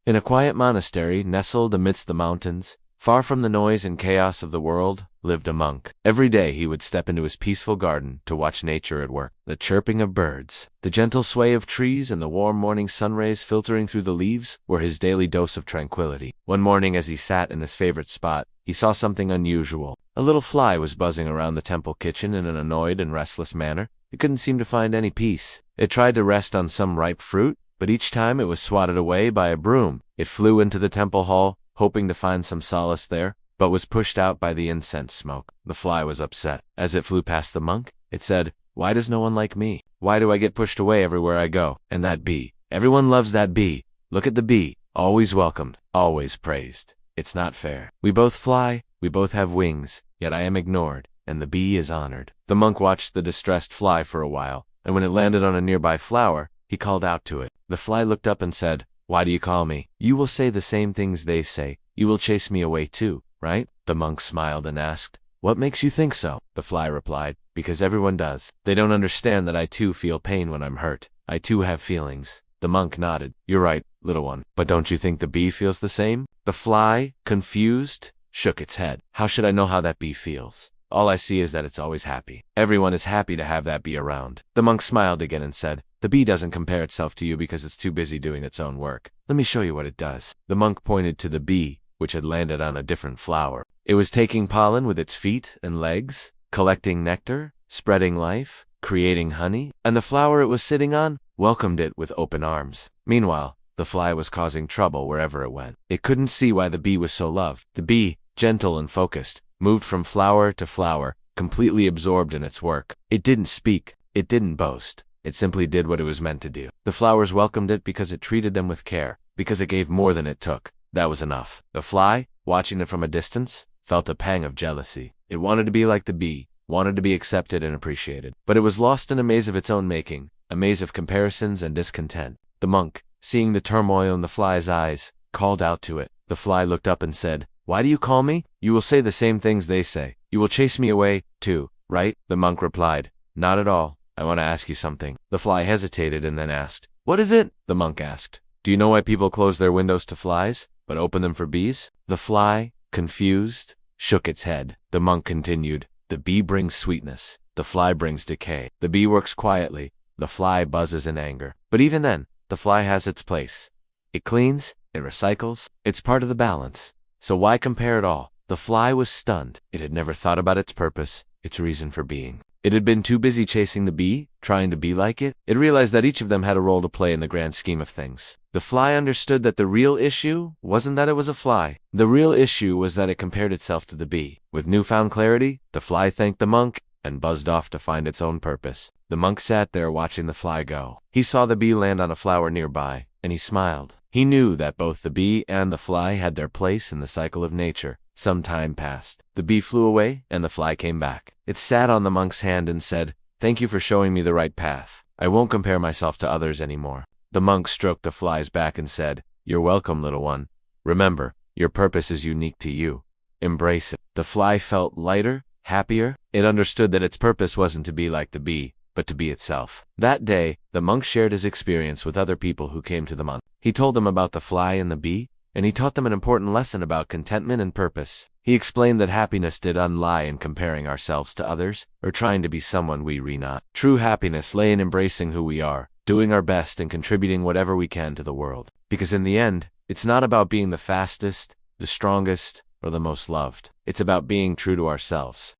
In a quiet monastery nestled amidst the mountains, far from the noise and chaos of the world, lived a monk. Every day he would step into his peaceful garden to watch nature at work. The chirping of birds, the gentle sway of trees, and the warm morning sun rays filtering through the leaves were his daily dose of tranquility. One morning as he sat in his favorite spot, he saw something unusual. A little fly was buzzing around the temple kitchen in an annoyed and restless manner. It couldn't seem to find any peace. It tried to rest on some ripe fruit, but each time it was swatted away by a broom. It flew into the temple hall, hoping to find some solace there, but was pushed out by the incense smoke. The fly was upset. As it flew past the monk, it said, "Why does no one like me? Why do I get pushed away everywhere I go? And that bee. Everyone loves that bee. Look at the bee. Always welcomed, always praised. It's not fair. We both fly, we both have wings, yet I am ignored, and the bee is honored." The monk watched the distressed fly for a while, and when it landed on a nearby flower, he called out to it. The fly looked up and said, "Why do you call me? You will say the same things they say. You will chase me away too, right?" The monk smiled and asked, "What makes you think so?" The fly replied, "Because everyone does. They don't understand that I too feel pain when I'm hurt. I too have feelings." The monk nodded. "You're right, little one. But don't you think the bee feels the same?" The fly, confused, shook its head. "How should I know how that bee feels? All I see is that it's always happy. Everyone is happy to have that bee around." The monk smiled again and said, "The bee doesn't compare itself to you because it's too busy doing its own work. Let me show you what it does." The monk pointed to the bee, which had landed on a different flower. It was taking pollen with its feet and legs, collecting nectar, spreading life, creating honey, and the flower it was sitting on welcomed it with open arms. Meanwhile, the fly was causing trouble wherever it went. It couldn't see why the bee was so loved. The bee, gentle and focused, moved from flower to flower, completely absorbed in its work. It didn't speak. It didn't boast. It simply did what it was meant to do. The flowers welcomed it because it treated them with care, because it gave more than it took. That was enough. The fly, watching it from a distance, felt a pang of jealousy. It wanted to be like the bee, wanted to be accepted and appreciated. But it was lost in a maze of its own making, a maze of comparisons and discontent. The monk, seeing the turmoil in the fly's eyes, called out to it. The fly looked up and said, "Why do you call me? You will say the same things they say. You will chase me away, too, right?" The monk replied, "Not at all. I want to ask you something." The fly hesitated and then asked, "What is it?" The monk asked, "Do you know why people close their windows to flies, but open them for bees?" The fly, confused, shook its head. The monk continued, "The bee brings sweetness. The fly brings decay. The bee works quietly. The fly buzzes in anger. But even then, the fly has its place. It cleans, it recycles. It's part of the balance. So why compare it all?" The fly was stunned. It had never thought about its purpose, its reason for being. It had been too busy chasing the bee, trying to be like it. It realized that each of them had a role to play in the grand scheme of things. The fly understood that the real issue wasn't that it was a fly. The real issue was that it compared itself to the bee. With newfound clarity, the fly thanked the monk and buzzed off to find its own purpose. The monk sat there watching the fly go. He saw the bee land on a flower nearby, and he smiled. He knew that both the bee and the fly had their place in the cycle of nature. Some time passed. The bee flew away, and the fly came back. It sat on the monk's hand and said, "Thank you for showing me the right path. I won't compare myself to others anymore." The monk stroked the fly's back and said, "You're welcome, little one. Remember, your purpose is unique to you. Embrace it." The fly felt lighter, happier. It understood that its purpose wasn't to be like the bee, but to be itself. That day, the monk shared his experience with other people who came to the monk. He told them about the fly and the bee, and he taught them an important lesson about contentment and purpose. He explained that happiness did not lie in comparing ourselves to others, or trying to be someone we are not. True happiness lay in embracing who we are, doing our best and contributing whatever we can to the world. Because in the end, it's not about being the fastest, the strongest, or the most loved. It's about being true to ourselves.